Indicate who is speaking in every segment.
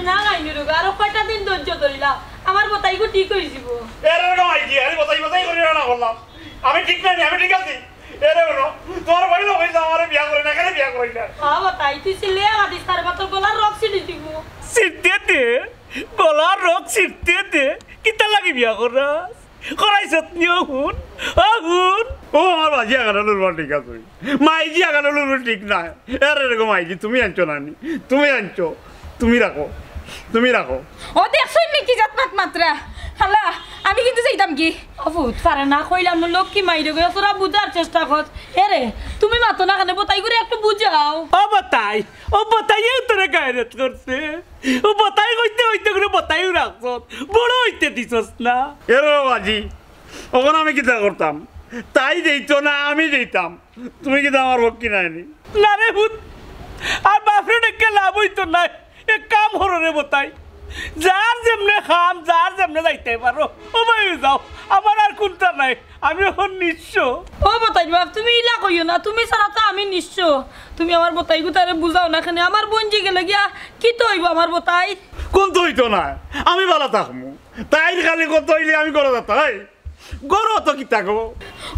Speaker 1: না গাইনি রে আরো কয়টা দিন ধৈর্য ধরিলাম আমার বতাইগো ঠিক হয়ে যাব
Speaker 2: এরকম আইজি আরে বতাই করি না বললাম আমি ঠিক নাই আমি ঠিক আছি এরে বলো তোমার ভাই লোক হইছে আমারে বিয়া করে না কেন বিয়া করি না
Speaker 1: বতাই তুই ছিলে আদি তার বাতর গলার রক ছিড়ি দিব
Speaker 2: সিটতে দে গলার রক সিটতে দে কিতা লাগি বিয়া করাস করাইছত নিও হুন ও আমার বাজি আগানোর বল ঠিক আছে মাইজি আগানোর ঠিক না এরকম মাইজি তুমি আনছো নানি তুমি আনছো তুমি রাখো
Speaker 3: ও দেখছই নি কি জাতমাত মাত্রা খালা আমি কিন্তু যাইতাম কি
Speaker 1: অবুত পারে না কইলাম লক্ষ্মী মাইরে গো তোরা বুঝার চেষ্টা কর এরে তুমি মাতো না কেন বতাই করে একটু বুঝাও
Speaker 2: ও বতাইও তোরে গায়রত করছে ও বতাই হইতে করে বতাইও রাখছ বড় হইতে দিছস না এরো বাজি ওখানে আমি কিতা করতাম তাই দিইতো না আমি দিতাম তুমি কিতা আমার বক্কি নাইনি না রে ভূত আর বাপরে ডেকে লাভ হইতো না এক কাম হরো রে বতাই যার যেমনে খাম যার যেমনে যাইতে পারো ও ভাই যাও আমার আর কোনটা নাই আমি এখন নিঃস্ব
Speaker 1: ও বতাই বাপ তুমি ইলা কইও না তুমি ছাড়া তো আমি নিঃস্ব তুমি আমার বতাই গুতারে বুঝাও না কেন আমার বঞ্জি গেলে গিয়া কি তো হইব আমার বতাই কোন তো হইতো না আমি ভালো থাকমু তাই খালি কত হইলে আমি গরো যেতাম গরো তো কিতা গো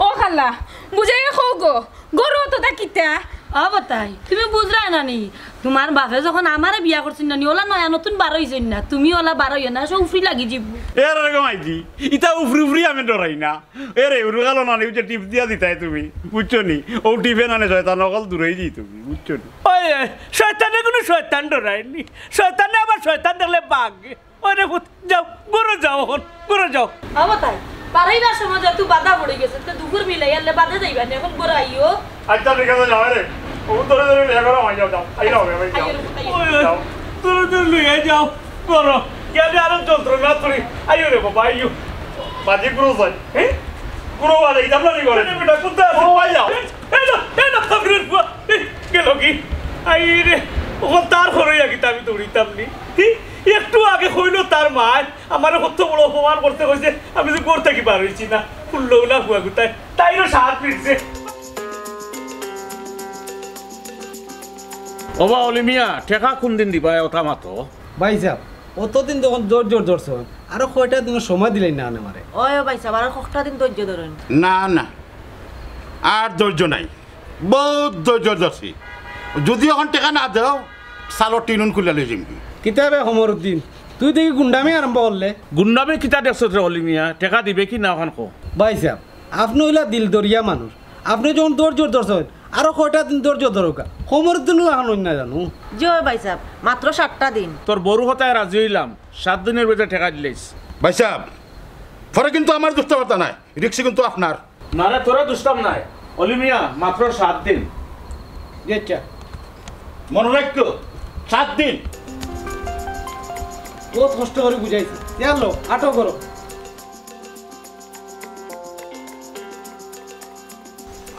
Speaker 3: ও খালা বুঝাই খাও গো গরু তো তা কিতা
Speaker 1: বতাই তুমি বুঝরাই না নি তোমার বাপে যখন আমারে বিয়া করছেন না নি ওলা নয়া নতুন বার হইছেন না তুমি ওলা বার হইয়া না সব উফরি লাগি যাব
Speaker 2: এরকম আইজি ইটা উফরি আমি ডরাই না এরে উরগালো না নিউতে টিপ দিয়া দিতাই তুমি বুঝছো নি ও টিপে না শয়তান অকল দূরেই দি তুমি বুঝছো নি ওই শয়তানে কোনো শয়তান ডরাইনি শয়তানে আবার শয়তান দেখলে বাঘ ওরে যাও গরো যাও
Speaker 1: বতাই পারাইবার সময় যত বাধা পড়ে গেছে তো দুপুর মিলাই আনলে বাধা যাইবা না এখন বড় আইও
Speaker 2: আচ্ছা ঠিক আছে যাও রে ও তোরে বিয়া করো আই যাও আই নাও ভাই যাও তোরে লইয়া যাও করো গেলে আর যন্ত্রণা তুই আইও রে বাবা আইও বাজি গুরু যাই হ্যাঁ গুরু বাজে ইদাম না করে বেটা কুত্তা ও আই যাও এই না খবরের গেল কি আই রে ও তার হরইয়া কি আমি দৌড়িতাম নি একটু আগে কইলো তার মা আমার কত বড় অপমান করতে কইছে আমি যে করতে কি পার হইছি না ফুললো না হুয়া গুতায় তাইরও সাত পিটছে
Speaker 4: ওবা অলিমিয়া ঠেকা কোন দিন দিবা ওটা মাতো
Speaker 5: ভাই সাহেব অতদিন তখন জোর ধরছ আরো কয়টা দিন সময় দিলেন না আমারে
Speaker 1: ওই ভাই সাহেব আর কয়টা দিন ধৈর্য ধরেন
Speaker 4: না আর ধৈর্য নাই বহুত ধৈর্য ধরছি যদি এখন টেকা না দাও সালো টিনুন খুলে লই যাবি
Speaker 5: কিতাবে সমরুদ্দিন তুই দেখি গুন্ডামি আরম্ভ করলে
Speaker 4: গুন্ডামে কিতা দেখছ রে অলিমিয়া টেকা দিবে কি না ওখান কো
Speaker 5: ভাই সাহেব আপনি হইলা দিল দরিয়া মানুষ আপনি যখন ধৈর্য ধরছেন আরো কয়টা দিন ধৈর্য ধরুকা সমরুদ্দিন এখন না জানো
Speaker 1: জয় ভাই সাহেব মাত্র 7টা দিন
Speaker 4: তোর বড় হতায় রাজি হইলাম 7 দিনের ভিতরে টেকা দিলেস
Speaker 6: ভাই সাহেব পরে কিন্তু আমার দুষ্টতা নাই রিক্সি কিন্তু আপনার
Speaker 4: না রে তোরা দুষ্টাম নাই অলিমিয়া মাত্র 7 দিন
Speaker 5: আচ্ছা
Speaker 6: মনে রাখো 7 দিন
Speaker 5: বহুত কষ্ট করে বুঝাইছি চলো আটো করো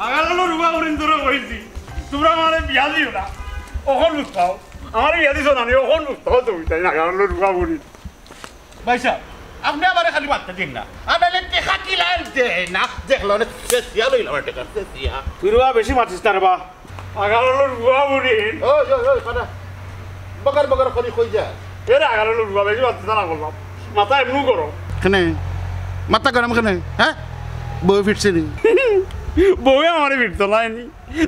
Speaker 2: আগালো রুবা করিন তোরা কইছি তোমরা আমারে বিয়া দিও না ওখন বুঝতাও আমারে বিয়া দিছো না ওখন বুঝতাও তুমি তাই না আগালো রুবা করিন
Speaker 6: ভাই সাহেব আপনি আমারে খালি বার্তা দিন না আনালে টেকা কি লাগছে না দেখলো না সেসিয়া লইলাম টেকা সেসিয়া
Speaker 2: তুই রুবা বেশি মারছিস না রে বা আগালো রুবা করিন
Speaker 6: ওই পাড়া বগর করি কই যা
Speaker 2: এর আগালো রুবা বেশি মারছিস না বললাম মাথা এমনি করো
Speaker 6: কেনে মাথা গরম কেনে হ্যাঁ বই ফিরছে নি
Speaker 2: বউয়ে আমারে ভিড়তো নাইনি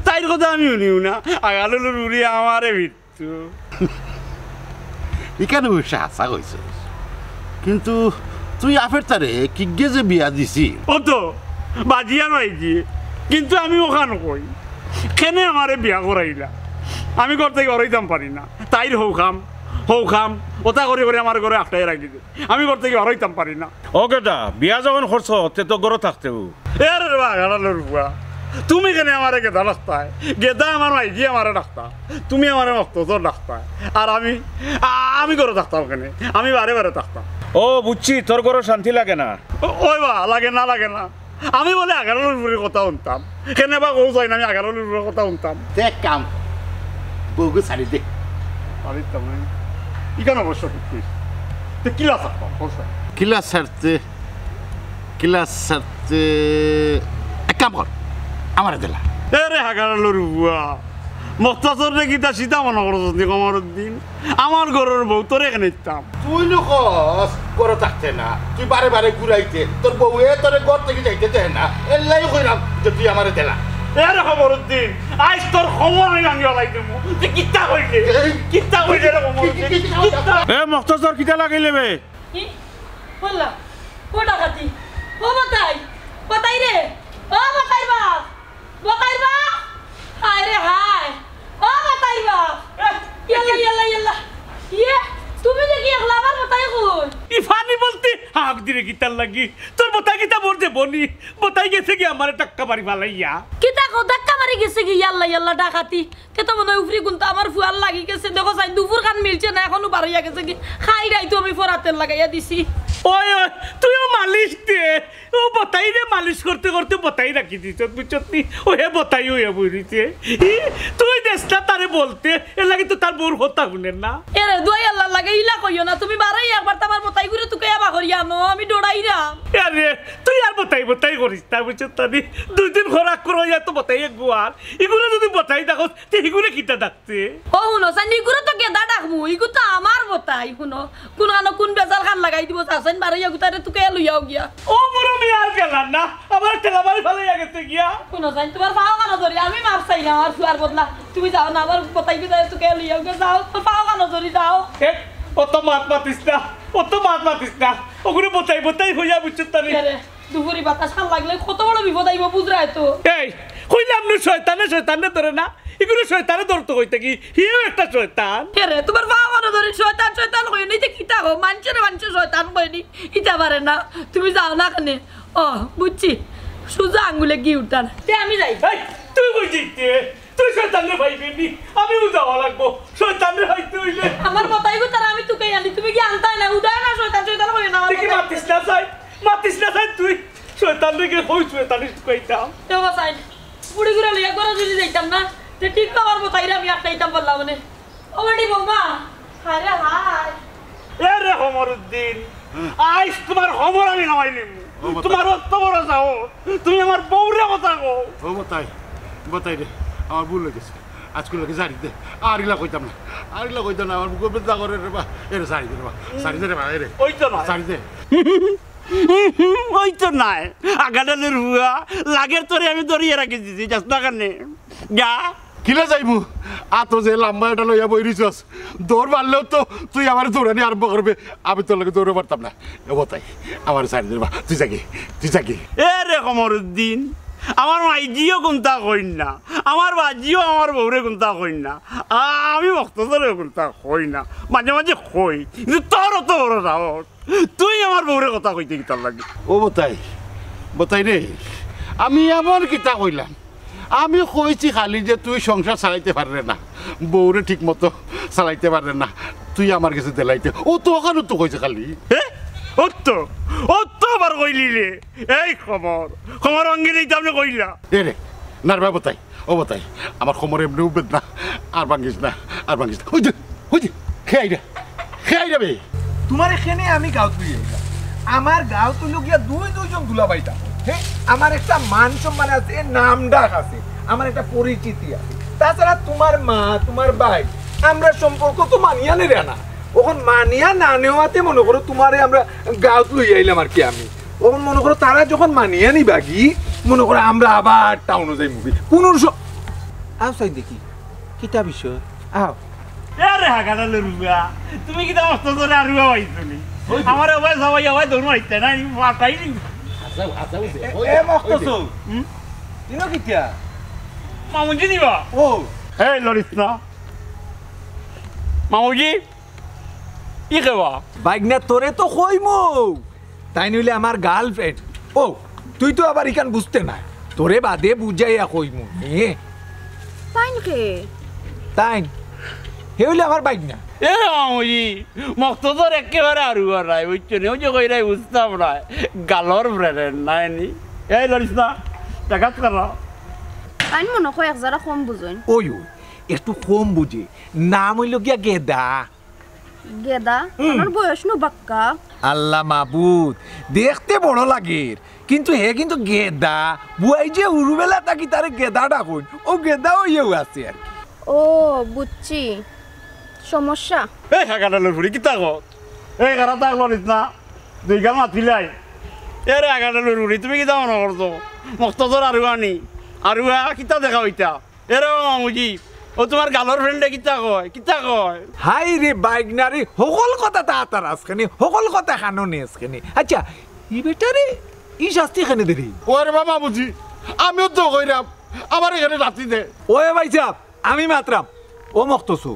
Speaker 2: তাইর কথা আমি শুনিও না আগালো রুড়ি আমারে ভিড়তো
Speaker 6: এখানে বসে হাসা কইছ কিন্তু তুই আফের তারে কিগে যে বিয়া দিছি
Speaker 2: ও তো বাজিয়া পাইছি কিন্তু আমি ওখানে কই কেনে আমারে বিয়া করাইলা আমি ঘর থেকে ঘরাইতাম পারি না তাইর হৌ খাম ওটা করে করে আমার ঘরে আটটাই রাখি আমি ঘর থেকে ঘরাইতাম পারি না
Speaker 4: ও গেদা বিয়া যখন করছো তে তো গরো থাকতে
Speaker 2: এর বা গালালো রুবা তুমি কেন আমারে গেদা রাখতায় গেদা আমার মাইজি আমারে ডাকতা তুমি আমারে মক্ত তোর ডাকতায় আর আমি ঘরে থাকতাম কেন আমি বারে বারে থাকতাম
Speaker 4: ও বুঝছি তোর গরো শান্তি লাগে না
Speaker 2: ওই বা লাগে না আমি বলে 11 রুপির কথা শুনতাম কেন বা কৌ চাই না আমি 11 রুপির কথা শুনতাম
Speaker 6: দেখ কাম বউকে ছাড়ি দে
Speaker 2: পারিতাম না ইখানে অবশ্য ঠিক তো কিলাস থাকতাম
Speaker 6: ক্লাস সারতে এক কাম কর আমার দিলা
Speaker 2: এরে 11 রুপিয়া মস্তাচর রে গীতা সীতা মনে করছ কমরুদ্দিন আমার ঘরের বউ তোর এখানে ইতাম
Speaker 6: তুই নকস করে থাকতে না তুই বারে বারে ঘুরাইতে তোর বউয়ে তোর ঘর থেকে যাইতে দেয় না এলাই কইরাম যে তুই আমারে দেলা
Speaker 2: এরে কমরুদ্দিন আজ তোর খবর আমি ভাঙি ওলাই দেবো তুই কিতা কইলে কিতা কইলে রে কমরুদ্দিন এ মস্তাচর কিতা লাগাইলে বে
Speaker 1: কি বললা ও ডাকাতি ও বাতাই বাতাই রে ও বাতাই বাপ বাতাই বাপ হায় রে হায় ও বাতাই বাপ ইয়াল্লা ইয়াল্লা ইয়াল্লা ইয়ে তুমি দেখি একলা আমার বাতাই কই
Speaker 2: ইফানি বলতে হাক দিরে গীতার লাগি তোর বতাই গীতা বলতে বনি বতাই গেছে কি আমার টাক্কা মারি ফালাইয়া
Speaker 1: কিতা কো ধাক্কা মারি গেছে কি ইয়াল্লা ইয়াল্লা ডাকাতি কেতো মনে হয় উফরি গুনতা আমার ফুয়াল লাগি গেছে দেখো সাই দুপুর কান মিলছে না এখনো বাড়াইয়া গেছে কি খাই রাই তো আমি ফরাতেল লাগাইয়া দিছি
Speaker 2: ওই ওই তুইও মালিশ দে ও বতাই রে মালিশ করতে করতে বতাই রাখি দিছ বুঝছনি ও হে বতাই হইয়া বইরিছে তুই দেশটা তারে বলতে এর লাগি তো তার বউর কথা শুনেন না
Speaker 1: এরে দুই আল্লাহ লাগে ইলা কইও না তুমি বাড়াই একবার তোমার বতাই করে তুকে আবা করিয়া নো আমি ডড়াইরাম
Speaker 2: আরে তুই আর বতাই বতাই করিস তা বুঝছনি দুই দিন খরাক করো ইয়া তো বতাই গুয়ার এগুলো যদি বতাই দেখো তে এগুলো কিটা ডাকতে
Speaker 1: ও হুনো সানি গুরু তো গেদা ডাকমু ইগু তো আমার বতাই হুনো কোন আনো কোন বেজাল খান লাগাই দিব সাসেন বাড়াইয়া গুতারে তুকে লইয়াও গিয়া
Speaker 2: ও বড় মি আর গেলাম না আমার ঠেলা বাড়ি ফেলে গেছে গিয়া
Speaker 1: হুনো সানি তোমার পাও কানো ধরি আমি মাপ চাই না আমার ফুয়ার বদলা তুমি যাও না আমার বতাই গুতারে তুকে লইয়াও গিয়া যাও তো পাও কানো ধরি যাও
Speaker 2: এ অত মাত মাতিস না অত মাত মাতিস না ওগুলো বতাই বতাই হইয়া বুঝছনি
Speaker 1: আরে দুপুরি বাতাস খান লাগলে কত বড় বিপদ আইব বুঝরাই তো
Speaker 2: এই কইলাম না শয়তানে ধরে না এগুলো শয়তানে ধরতে হইতে কি হিও একটা শয়তান
Speaker 1: আরে তোমার পাও কানো ধরি শয়তান শয়তান কই নিতে কিতা গো মানছে শয়তান কইনি ইটা পারে না তুমি যাও না কানে ও বুঝছি সুজা আঙ্গুলে কি উঠান তে আমি যাই
Speaker 2: এই তুই কই যাইতে তুই শয়তানে ভাইবেনি আমিও যাওয়া লাগবো শয়তানে ভাইতে হইলে
Speaker 1: আমার বতাই গো তারা আমি তুকে আনি তুমি কি আনতাই না উদয় না শয়তান শয়তান কই না
Speaker 2: দেখি মাতিস না চাই তুই শয়তান রেখে হই শয়তানি কইতাম
Speaker 1: দেবা সাইড পুড়ি গুড়া লইয়া গরো যদি যাইতাম না তে ঠিক আমার বতাইরা আমি আটকাইতাম বললাম মানে ও বাড়ি বৌমা হায় রে হায়
Speaker 2: এরে কমরুদ্দিন আজ তোমার খবর আমি নামাই নিব তোমার অত বড় যাও তুমি আমার বউরে কথা কও
Speaker 6: ও বতাই রে আমার ভুল হয়ে গেছে আজকে লোকে সারি দে আরিলা কইতাম না আমার বুকে বেদা করে রে বা এরে সারি দে রে বা এরে
Speaker 2: ওই তো না
Speaker 6: সারি দে
Speaker 2: ওই তো নাই আগাডালের হুয়া লাগের তোরে আমি ধরিয়ে রাখি দিছি যাস না কানে যা
Speaker 6: কিলে যাইবু আতো যে লম্বা এটা লইয়া বইরিছস দৌড় মারলেও তো তুই আমার দৌড়ানি আরম্ভ করবে আমি তোর লগে দৌড়ে পারতাম না ও বতাই আমার সারি দে বা তুই জাগি
Speaker 2: এ রে কমরুদ্দিন আমার মাইজিও কোনটা কইন না আমার বাজিও আমার বউরে কোনটা কইন না আমি ভক্তরে কোনটা কই না মাঝে মাঝে কই কিন্তু তোর অত বড় সাহস তুই আমার বউরে কথা কইতে কি তার লাগে
Speaker 6: ও বতাই রে আমি এমন কিতা কইলাম আমি কইছি খালি যে তুই সংসার চালাইতে পারবে না বউরে ঠিক মতো চালাইতে পারবে না তুই আমার কাছে দেলাইতে ও তো ওখানে তো কইছে খালি
Speaker 2: অত আবার কইলি রে এই খবর অঙ্গে নেই আপনি কইলা
Speaker 6: রে নারবা বতাই ও বতাই আমার খবর এমনি উবেদ না আর ভাঙিস না ওই যে খেয়াই যাবে
Speaker 7: তোমার এখানে আমি গাঁও তুই আমার গাঁও তুই গিয়া দুইজন দুলাবাইটা হ্যাঁ আমার একটা মান সম্মান আছে নাম ডাক আছে আমার একটা পরিচিতি আছে তাছাড়া তোমার মা তোমার ভাই আমরা সম্পর্ক তো মানিয়া নেই না ওখন মানিয়া না নেওয়াতে মনে করো তোমারে আমরা গাঁও লই আইলাম আর কি আমি ওখন মনে করো তারা যখন মানিয়া নিবা কি মনে করো আমরা আবার টাউনে যাই মুভি পুনর আও চাই দেখি কিতা বিষয় আও
Speaker 2: আরে হাগালের রুয়া তুমি কি মস্ত ধরে আর রুয়া হইছনি আমার ওই সবাই ওই ধরু হইতে না মাথাই নি
Speaker 7: এ মখতসো ইনো কিতিয়া
Speaker 2: মামুজি নিবা
Speaker 7: ও
Speaker 2: এই লরিস না মামুজি ই কেবা
Speaker 7: বাইক না তোরে তো কইমু তাই নইলে আমার গার্লফ্রেন্ড ও তুই তো আবার ইকান বুঝতে না তোরে বাদে বুঝাইয়া কইমু এ
Speaker 3: তাই নাকি
Speaker 7: তাই হে হইলে আমার বাইক না
Speaker 2: এ মামুজি মক্তদর একেবারে আর রুয়া নাই বুঝছনি ওই যে কইরাই বুঝতাম না গালর ফ্রেন্ড নাই নি এই লরিস না টাকাত করা
Speaker 3: তাই মনে হয় একজারা কম বুঝেন
Speaker 7: ওই একটু কম বুঝে নাম হইল গিয়া গেদা
Speaker 3: গেদা আমার বয়স নো বাক্কা
Speaker 7: আল্লাহ মাবুদ দেখতে বড় লাগে কিন্তু হে কিন্তু গেদা বুয়াই যে উরুবেলা তাকি তারে গেদা ডাকুন ও গেদা হইয়াও আছে আর কি
Speaker 8: ও বুঝছি সমস্যা
Speaker 2: এই এগারোটার ফুড়ি কিতা কত এই এগারোটা করিস না দুই গাল মাতিলাই এর এগারোটার ফুড়ি তুমি কিতা মনে করছো মক্তজর আরুয়ানি আরুয়া কিতা দেখা হইতা এর মামুজি ও তোমার গালর ফ্রেন্ডে কিতা কয়
Speaker 7: হাই রে বাইগনারি সকল কথা তাহাতার আজখানি সকল কথা খানো আজখানি আচ্ছা ই বেটারে ই শাস্তি খানে দেরি
Speaker 6: ওরে বাবা বুঝি আমিও তো কইরাম আমার এখানে রাত্রি দে
Speaker 7: ওয়ে ভাই সাহেব আমি মাত্রাম ও মক্তসু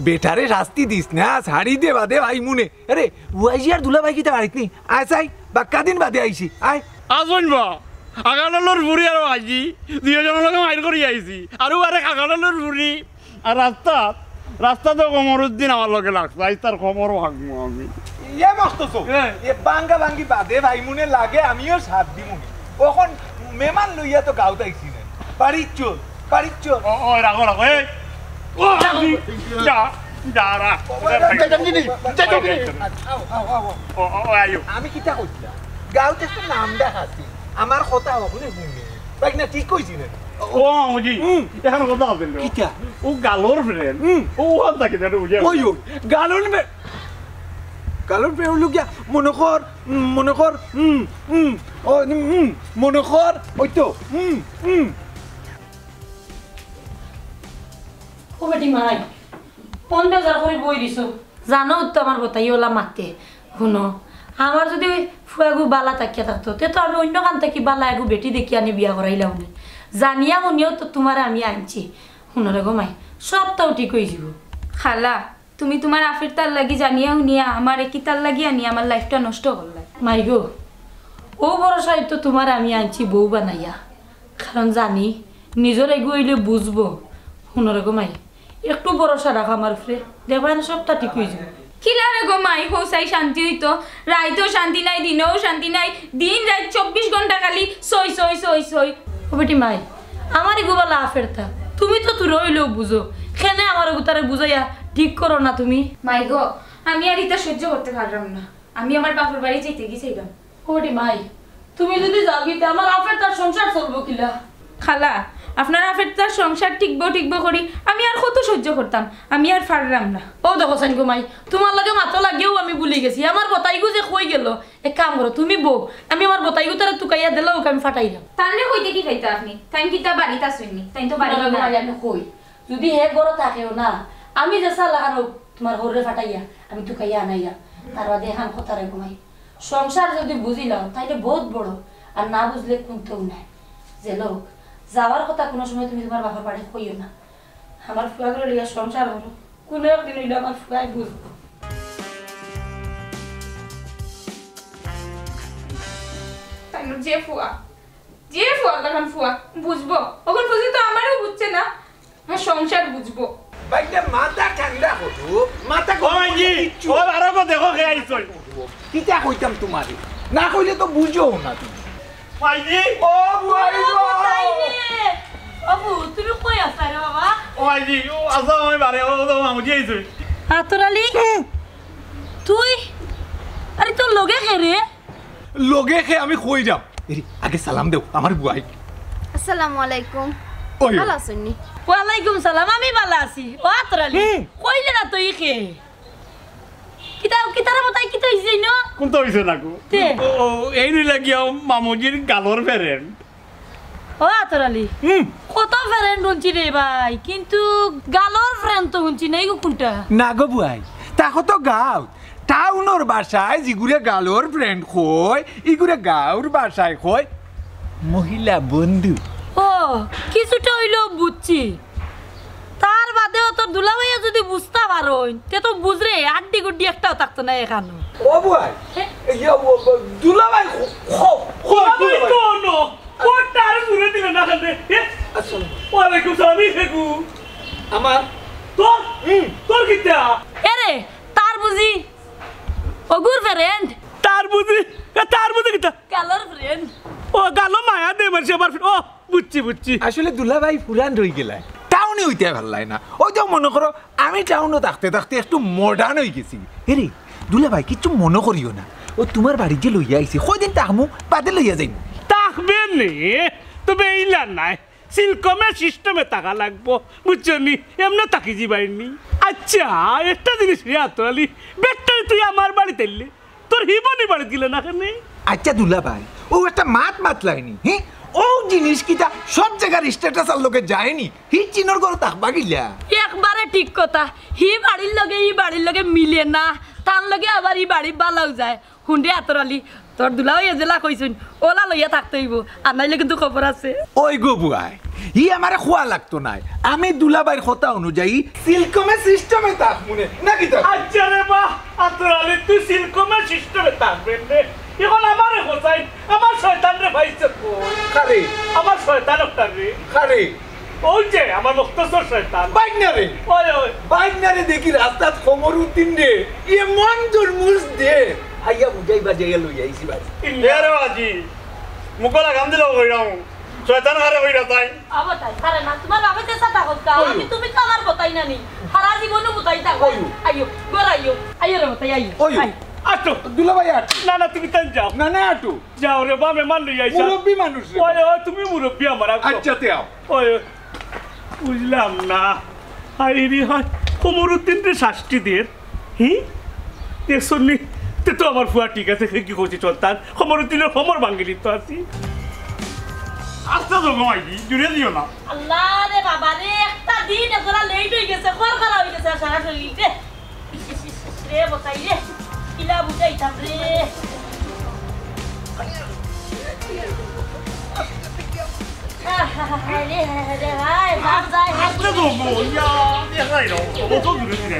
Speaker 7: বেটারে শাস্তি দিস না ছাড়ি দে বাদে ভাই মুনে আরে ওয়াইজি আর দুলা ভাই কিতা বাড়িত নি আয় চাই বাক্কা দিন বাদে আইছি আয়
Speaker 2: আসবেন বা আগাডালোর বুড়ি আর আজি দুজনের লগে মাইর করি আইছি আর আরে আগাডালোর বুড়ি আর রাস্তা তো কমরুদ্দিন আমার লগে লাগছে আজ তার খবরও ভাগবো আমি
Speaker 7: ইয়ে মক্তসু এ বাঙ্গা বাঙ্গি বাদে ভাই মুনে লাগে আমিও সাথ দিমুনি ওখন মেমান লইয়া তো গাঁত আইছি না বাড়ির চল
Speaker 2: ও রাখো এই ও যা যারা
Speaker 7: আমি কিতা কইছিলাম গাঁত একটা নাম দেখাছি আমার কথা হবনে শুনে তাই না ঠিক কইছি না
Speaker 2: ও মুজি এখন কথা আছে
Speaker 7: কিতা
Speaker 2: ও গালোর ফ্রেন্ড ও হাত কি জানো বুঝে
Speaker 7: ওই গালোর পে লোক মনে কর ও মনে কর ওই তো
Speaker 1: ও বেটি মাই 50,000 করে বই দিছো জানো তো আমার বতাই ওলা মাতে শুনো আমার যদি ফুয়াগু বালা তাকিয়া থাকতো তে তো আমি অন্য কান থেকে বালা এগু বেটি দেখি আনি বিয়া করাইলাম না জানিয়া মনিও তো তোমার আমি আনছি শুনো রে গো মাই সবটাও ঠিক হয়ে যাব
Speaker 3: খালা তুমি তোমার আফের তার লাগি জানিয়া শুনিয়া আমার কি তার লাগি আনি আমার লাইফটা নষ্ট করলা
Speaker 1: মাই গো ও ভরসায় তো তোমার আমি আনছি বউ বানাইয়া কারণ জানি নিজের এগু হইলে বুঝবো শুনো রে গো মাই একটু ভরসা রাখো আমার উপরে দেখবা না সবটা ঠিক হয়ে যাবে
Speaker 3: কিলারে গো মাই হোসাই শান্তি হইতো রাইতেও শান্তি নাই দিনেও শান্তি নাই দিন রাত 24 ঘন্টা খালি সই
Speaker 1: ও বেটি মাই আমার এগু বলা আফেরতা তুমি তো তুই রইলেও বুঝো খেনে আমার এগু তারে বুঝাইয়া ঠিক করো না তুমি
Speaker 3: মাই গো আমি আর এটা সহ্য করতে পারলাম না আমি আমার বাপের বাড়ি যাইতে গেছিলাম
Speaker 1: ও বেটি মাই তুমি যদি যাও গিতে আমার আফেরতার সংসার চলবো কিলা
Speaker 3: খালা আপনার আফের তার সংসার ঠিকবো করি আমি আর কত সহ্য করতাম আমি আর পারলাম না
Speaker 1: ও দেখো সাইন মাই তোমার লগে মাথা লাগেও আমি ভুলে গেছি আমার বতাইগু যে কই গেল এক কাম করো তুমি বউ আমি আমার বতাইগু তারা তুকাইয়া দিলে ওকে আমি ফাটাইলাম
Speaker 3: তাহলে কইতে কি খাইতা আপনি তাই কি তা বাড়িতে আসেননি তাই তো বাড়ি
Speaker 1: আমি কই যদি হে গরো থাকেও না আমি যে সাল লাগানো তোমার ঘরে ফাটাইয়া আমি তুকাইয়া আনাইয়া তার বাদে এখান কথা রে ঘুমাই সংসার যদি বুঝিলাম তাইলে বহুত বড় আর না বুঝলে কোনতেও নাই যে লোক যাওয়ার কথা কোনো সময় তুমি তোমার বাবার বাড়ি কইও না আমার ফুয়াগুলো লিয়া সংসার হলো কোনো একদিন হইলে আমার ফুয়াই বুঝবো
Speaker 3: তাই যে ফুয়া তখন ফুয়া বুঝবো ওখন বুঝি তো আমারও বুঝছে না আর সংসার বুঝবো
Speaker 7: বাইটা মাথা ঠান্ডা হতো মাথা
Speaker 2: ওই ও আরো কো দেখো কে আইছো
Speaker 7: কিতা কইতাম তোমারে না কইলে তো বুঝো না তুমি
Speaker 2: মাইজি
Speaker 7: ও বুয়াই গো
Speaker 1: আপু তুমি কই আছা রে বাবা
Speaker 2: মাইজি ও আসো আমি বারে ও তো মামুজি আইছো
Speaker 1: আতরালি তুই আরে তোর লগে কে রে
Speaker 7: লগে খে আমি কই যাম এরি আগে সালাম দেও আমার বুয়াই
Speaker 8: আসসালামু আলাইকুম
Speaker 7: ওই
Speaker 8: ভালো আছেন নি
Speaker 1: ওয়ালাইকুম সালাম আমি ভালো আছি ও আতরালি কইলে না তুই কে কিতার মতাই কি তুই হইছে না
Speaker 2: কোন তো হইছে নাকো ও এই নি লাগিয়া মামুজির গালর ফেরেন
Speaker 1: ও আতরালি কত ফ্রেন্ড হচ্ছি রে ভাই কিন্তু গালর ফ্রেন্ড তো হচ্ছি না এই কোনটা
Speaker 7: না গো বুয়াই তাকো তো গাঁও টাউনের বাসায় জিগুরে গালোর ফ্রেন্ড কই ইগুরে গাঁওর বাসায় কই মহিলা বন্ধু
Speaker 1: ও কিছুটা হইলেও বুঝছি তার বাদেও তোর দুলাভাইয়া যদি বুঝতে পারো তে তো বুঝরে আড্ডি গুড্ডি একটাও থাকতো না এখানে
Speaker 7: ও বুয়াই ইয়া দুলাভাই
Speaker 2: তো নো কোটার ঘুরে দিলে না খাতে আসসালামু আলাইকুম সালামি ফেকু
Speaker 7: আমার
Speaker 2: তোর কিটা
Speaker 1: এরে তার বুঝি ওগুর ফ্রেন্ড
Speaker 2: তার বুঝি কিটা
Speaker 1: গালর ফ্রেন্ড
Speaker 2: ও গালো মায়া দে মারছে আবার ও বুঝছি
Speaker 7: আসলে দুলাভাই পুরান রই গেলাই টাউনে হইতে ভাল্লাই না ওই তো মনে করো আমি টাউনে থাকতে একটু মডার্ন হয়ে গেছি এরে দুলাভাই কিছু মনে করিও না ও তোমার বাড়ি যে লইয়া আইছে কয়দিন তাকমু বাদে লইয়া যাইব
Speaker 2: তাকবেন নে তবে এইলা নাই সিলকমের সিস্টেমে টাকা লাগবো বুঝছো নি এমনি তাকি যাবাইনি আচ্ছা একটা জিনিস রে আতরালি ব্যাগটাই তুই আমার বাড়িতে এলি তোর হিবনি বাড়ি দিলে না কেন
Speaker 7: আচ্ছা দুলা ভাই ও একটা মাত লাইনি হ্যাঁ ও জিনিস কিটা সব জায়গার স্ট্যাটাস আর লোকে যায়নি হি চিনর ঘর তাকবা গিলা
Speaker 1: একবারে ঠিক কথা হি বাড়ির লগে ই বাড়ির লগে মিলে না তার লগে আবার ই বাড়ি বালাও যায় হুন্ডে আতরালি তোর দুলাও এজেলা কইছুন ওলা লইয়া থাকতে হইব আর নাইলে কিন্তু খবর আছে
Speaker 7: ওই গো বুয়াই হি আমারে খোয়া লাগতো নাই আমি দুলাবাইর কথা অনুযায়ী সিলকমে সিস্টেমে তাক মনে নাকি তো
Speaker 2: আচ্ছা রে বাহ আতরালি তুই সিলকমের সিস্টেমে থাকবেন রে এখন আমারে হোসাইন আমার শয়তান রে ভাইছে
Speaker 7: খারে
Speaker 2: আমার শয়তান একটা রে
Speaker 7: খারে
Speaker 2: ওই যে আমার মুক্তসর শয়তান
Speaker 7: বাইক না রে
Speaker 2: ওই ওই
Speaker 7: বাইক না রে দেখি রাস্তাত খমরউদ্দিন রে ইয়ে মন দুরমুজ দে আইয়া বুঝাই বাজাইয়া লই আইছি ভাই
Speaker 2: রে বাজি মুকলা গাম দিলো কইরাম শয়তান হারে কইরা তাই
Speaker 1: আবার তাই আরে না তোমার বাবা চেষ্টা থাকো আমি তুমি তো আমার বতাই না নি সারা জীবনও বতাই থাকো আইও গোর আইও আইও রে বতাই আইও
Speaker 2: আটো
Speaker 7: দুলাভাই আট
Speaker 2: না না তুমি তাই যাও
Speaker 7: না না আটু
Speaker 2: যাও রে বা মেমান লই আইছা
Speaker 7: মুরব্বি মানুষ রে
Speaker 2: ওই ওই তুমি মুরব্বি আমার
Speaker 7: আচ্ছা তে আও
Speaker 2: ওই বুঝলাম না আইরি হয় কমরউদ্দিন রে শাস্তি দের দেখছনি তে তো আমার ফুয়া ঠিক আছে কি করছি চলতান কমরউদ্দিনের খমর ভাঙ্গিলি তো আছি আস্তে তো নয় জুড়ে দিও না
Speaker 1: আল্লাহ রে বাবা রে একটা দিন এতলা লেট হয়ে গেছে খরখরা হয়ে গেছে সারা শরীরে রে বতাই রে কিলা বুঝাইতাম রে
Speaker 2: আস্তে তো ইয়া দেখাই দাও কত দূরে ফিরে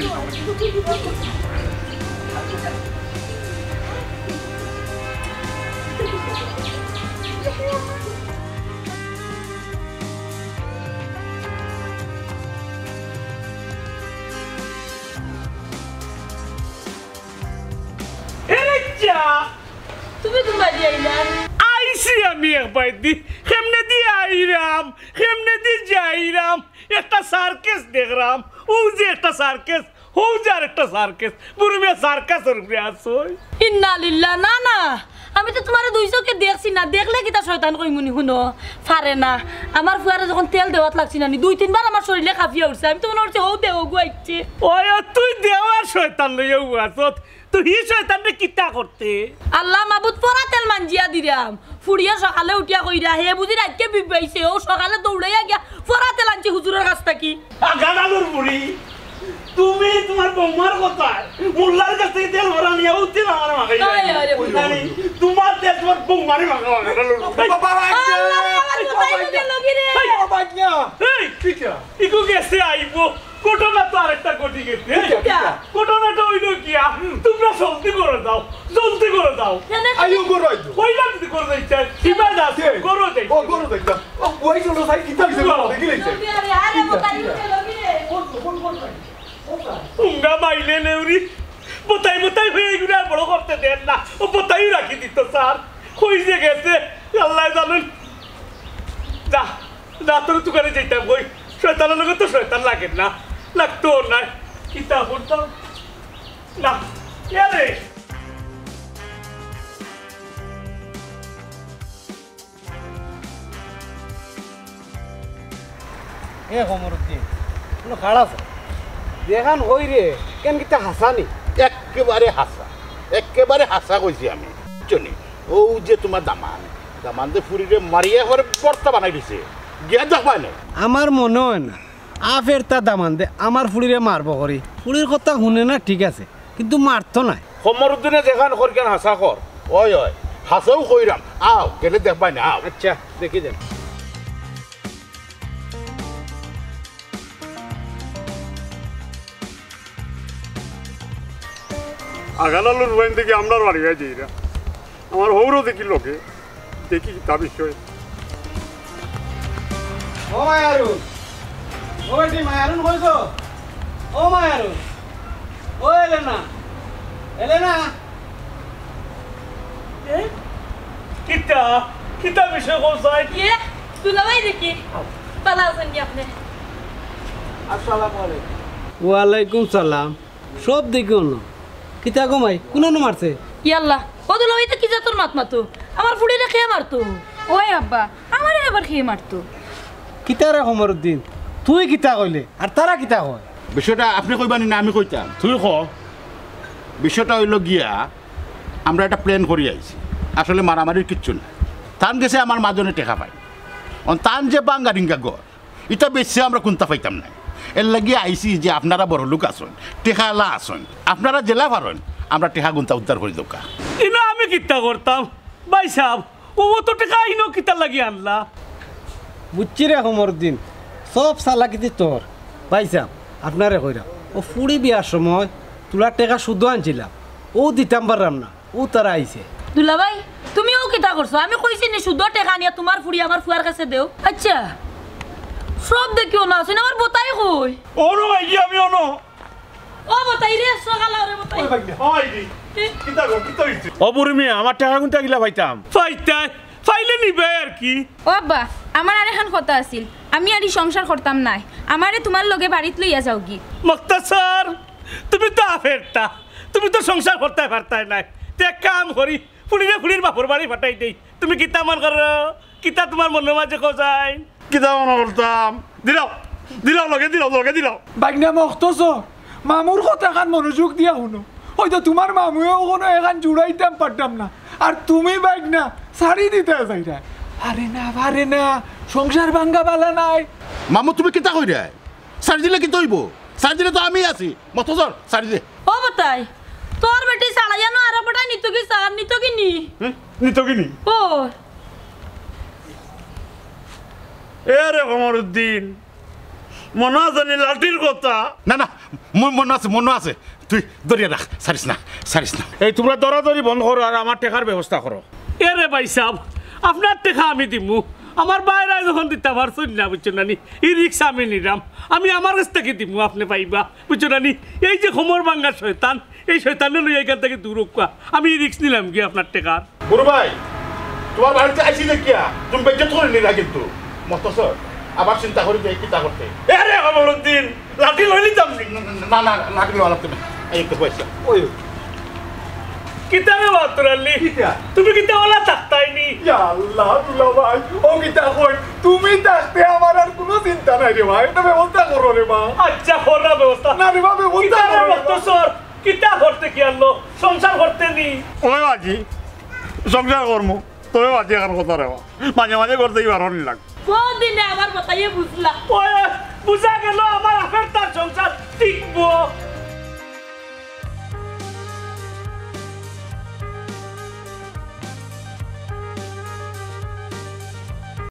Speaker 1: তুমি তোমার যাইলা
Speaker 2: আইসি আমি একবার দি কেমনে দি আইরাম কেমনে দি যাইরাম একটা সার্কেস দেখরাম ও যে একটা সার্কেস ও যে একটা সার্কেস পুরো সার্কাসের উপরে আসই
Speaker 1: ইন্না লিল্লাহ না না আমি তো তোমার দুই চোখে দেখছি না দেখলে কি তা শয়তান কইমুনি শুনো পারে না আমার ফুয়ারে যখন তেল দেওয়াত লাগছি না দুই তিনবার আমার শরীরে কাঁপিয়া উঠছে আমি তো মনে হচ্ছে ও দেও গুয়াইছে
Speaker 2: ওই তুই দেওয়ার শয়তান লইয়া আসত তুই হি শয়তানরে কিতা করতে
Speaker 1: আল্লাহ মাবুদ পরা তেল মানজিয়া দিরাম ফুড়িয়া সকালে উঠিয়া কইরা হে বুঝি রাতকে বিবাইছে ও সকালে দৌড়াইয়া গিয়া পরা তেল আনছি হুজুরের কাছ থেকে
Speaker 2: গানালুর বুড়ি তুমি তোমার বৌমার কথা মোল্লার কাছ থেকে তেল ভরা নিয়ে উঠতে না আমার মাখাই তোমার তেল তোমার বৌমারই মাখা
Speaker 7: বাবা
Speaker 2: ইকু গেছে আইবো ঘটনা তো আরেকটা ঘটি গেছে ঘটনাটা হইল কি তোমরা জলদি করে দাও
Speaker 7: আইও গরো
Speaker 2: কইলা যদি করে দিচ্ছেন কিবা যাচ্ছে করো যাই
Speaker 7: ও গরো দেখতা ও ওই চলো সাই কিতা হইছে দেখি লইছে
Speaker 2: উঙ্গা মাইলে নেউরি বোতাই হয়ে এগুলো আর বড় করতে দেন না ও বোতাই রাখি দিত স্যার হইছে গেছে আল্লাহ জানেন যা তোর দোকানে যেতাম বই শয়তানের লগে তো শয়তান লাগে না লাগতো না কিতাব পড়তাম না রে
Speaker 5: এ কমরউদ্দিন কোনো খাড়া আছে দেখান ওই রে কেন কিতা হাসানি
Speaker 6: একেবারে হাসা কইছি আমি বুঝছনি ও যে তোমার দামান যে ফুরিরে মারিয়া হরে বর্তা বানাই দিছে গিয়া দেখবা না
Speaker 5: আমার মনে হয় না আফের তা দামান দে আমার ফুড়িরে মারব করি ফুড়ির কথা শুনে না ঠিক আছে কিন্তু মারতো নাই
Speaker 6: কমরউদ্দিনে দেখান কর কেন হাসা কর ওই হাসাও কইরাম আও গেলে দেখবা না আও
Speaker 5: আচ্ছা দেখি দেন
Speaker 2: আগালালুর ওয়াইন থেকে আমরা বাড়ি হয়ে যাই আমার হৌরও দেখি লোকে দেখি তা বিষয়
Speaker 5: ও মায়ারুন ও বেটি মায়ারুন কইছো ও মায়ারুন ও এলেনা
Speaker 2: কিতা বিষয় কোথায়
Speaker 1: ये दुलावाई देखी बला संगी आपने
Speaker 5: আসসালামু আলাইকুম ওয়ালাইকুম সালাম সব দেখুন কিতা গমাই কোন মারছে
Speaker 1: ইয়াল্লা ও দুলাভাই তো কি জাতর মাত মাতো আমার ফুড়িরে খেয়ে মারতো
Speaker 3: ওই আব্বা আমারে আবার খেয়ে মারতো
Speaker 5: কিতারে কমরুদ্দিন তুই কিতা কইলে আর তারা কিতা কয়
Speaker 6: বিষয়টা আপনি কইবানি না আমি কইতাম
Speaker 2: তুই ক
Speaker 6: বিষয়টা হইল গিয়া আমরা একটা প্ল্যান করি আইছি আসলে মারামারির কিচ্ছু না তান গেছে আমার মাজনে টেকা পাই তান যে বাঙ্গা রিঙ্গা গড় এটা বেশি আমরা কোনটা পাইতাম না এর লাগিয়ে আইসি যে আপনারা বড় লোক আসুন টেকালা আসুন আপনারা জেলা পারেন আমরা টেকা গুন্তা উদ্ধার করে দোকা
Speaker 2: ইনো আমি কিতা করতাম ভাই সাহেব ও তো টাকা ইনো কিতা লাগি আনলা
Speaker 5: বুঝছি রে কমরুদ্দিন সব সালাকিতি তোর পাইছাম আপনারে কইরা ও ফুড়ি বিয়ার সময় তোলার টাকা শুদ্ধ আনছিলাম ও দিতাম পারলাম না ও তারা আইছে
Speaker 1: দুলাভাই তুমিও কিতা করছো আমি কইছি নি শুদ্ধ টাকা নিয়ে তোমার ফুড়ি আমার ফুয়ার কাছে দেও আচ্ছা সব দেখিও না শুনে আমার বতাই কই
Speaker 2: ওনো ভাই আমি ওনো
Speaker 1: ও বতাই রে সকাল রে বতাই
Speaker 2: ওই দি কিতা গো কিতা হইছে অবুরি মিয়া আমার টাকা গুনতে গিলা পাইতাম ফাইলে নিবে আর কি
Speaker 3: ও আব্বা আমার আর এখন কথা আছিল আমি আর সংসার করতাম নাই আমারে তোমার লগে বাড়িত লইয়া যাও কি
Speaker 2: মুক্তাসর তুমি তো আফেরটা তুমি তো সংসার করতে পারতাই নাই তে কাম করি ফুলির বাপর বাড়ি ফাটাই দেই তুমি কিতা মান কর কিতা তোমার মনের মাঝে কোজাই কিতা মনে করতাম দিলাও লগে
Speaker 7: বাগনা মখতস মামুর কথা খান মনোযোগ দিয়া শুনো হয়তো তোমার মামুয়েও কোনো এখান জুড়াইতাম পারতাম না আর তুমি বাগনা শাড়ি দিতে চাইরা আরে না সংসার ভাঙ্গা বালা নাই
Speaker 6: মামু তুমি কিতা কই রে সারি দিলে কি তৈব সারি দিলে তো আমি আছি মতো সর সারি দে
Speaker 1: ও বতাই তোর বেটি সালাইয়া না আর পটা নিতো কি সার নিতো কি নি
Speaker 2: নিতো কি নি
Speaker 1: ও
Speaker 2: এ রে কমরউদ্দিন মনে জানি লাঠির কথা
Speaker 6: না মনে আছে তুই দরিয়া রাখ সারিস না
Speaker 2: এই তোমরা দরাদরি বন্ধ করো আর আমার টেকার ব্যবস্থা করো এ রে ভাই সাহেব আপনার টেকা আমি দিমু আমার বাইরে যখন দিতে পারছেন না বুঝছো নানি এই রিক্সা আমি নিলাম আমি আমার কাছ থেকে দিমু আপনি পাইবা বুঝছো নানি এই যে খমর ভাঙ্গার শয়তান এই শয়তানের লই এখান থেকে দূর হোক আমি এই রিক্স নিলাম কি আপনার টেকার
Speaker 6: গুরু ভাই তোমার বাড়িতে আইসি দেখিয়া তুমি বেজ্জত করে নিলা কিন্তু মতো সর আবার চিন্তা করি যে কিতা করতে
Speaker 2: এ রে কমরউদ্দিন লাঠি লই নিতাম
Speaker 6: না লাঠি লওয়া লাগবে না এই একটু পয়সা
Speaker 7: ওই
Speaker 2: কিতাবে বাতরালি তুমি কিতা ওলা থাকতাইনি
Speaker 7: ইয়া আল্লাহ দুলা ভাই ও কিতা কই তুমি থাকতে আমার আর কোনো চিন্তা নাই রে ভাই এটা ব্যবস্থা করো রে মা
Speaker 2: আচ্ছা কররা ব্যবস্থা
Speaker 7: না রে বাবা ব্যবস্থা করো রে মা।
Speaker 2: সর কিতা করতে কি আনলো সংসার করতে নি
Speaker 9: ওই বাজি সংসার কর্ম তবে বাজি এখন কথা রে মাঝে করতে কি বারণ লাগ
Speaker 1: কোন দিনে আমার বতাইয়ে বুঝলা
Speaker 2: ওই বুঝা গেল আমার আফের তার সংসার টিকবো